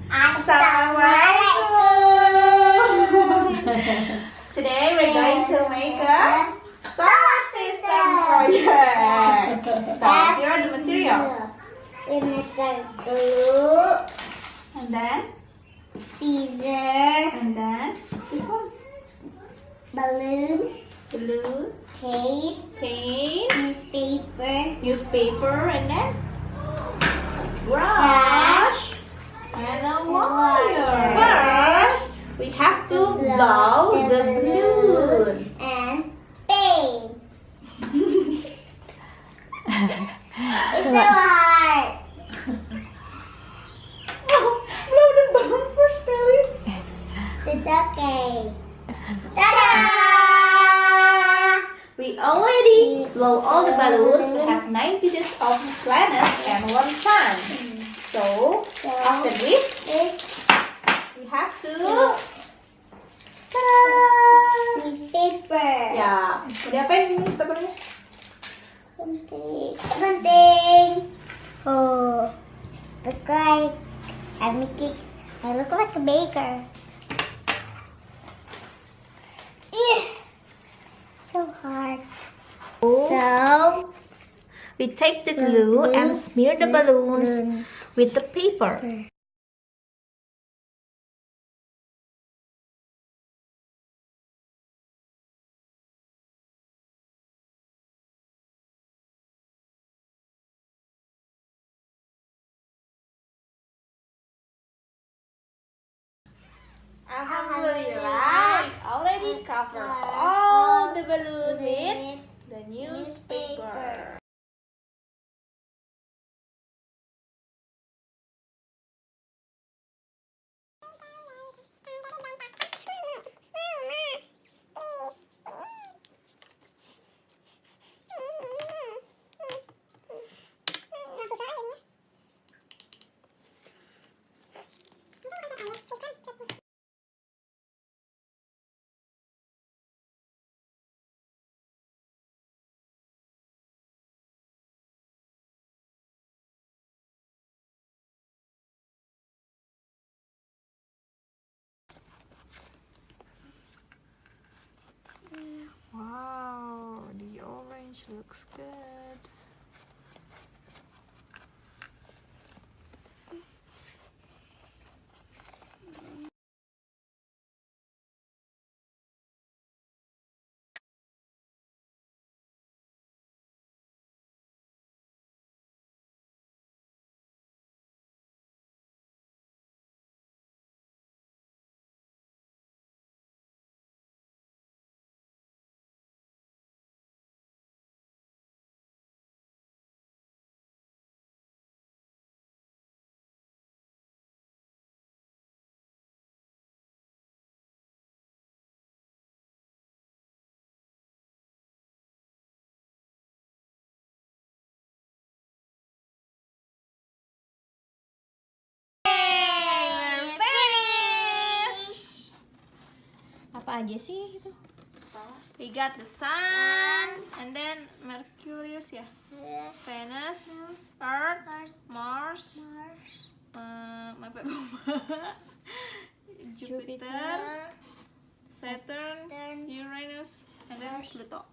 Assalamualaikum. Today we're going to make a solar system project. So here are the materials. We need glue, And then scissors, this one. balloon, Glue, tape, paint, newspaper, and then brush and a wire. First, we have to blow the balloon. and paint. It's so hard. Blow the balloon first, Kelly. It's okay. Ta-da! We already blow all the balloons. We have 9 pieces of planets and 1 sun. So, after this, we have to ta-da! Newspaper. Ya, udah apa yang newspapernya? Penting. Oh, look like I look like a baker. So hard. So We take the glue and smear the balloons with the paper. Alhamdulillah, we already covered all the balloons with the newspaper. Wow, the orange looks good. Apa aja sih itu? We got the sun, and then Mercurius ya, Venus, Earth, Mars, apa Jupiter, Saturn, Uranus, and then Pluto.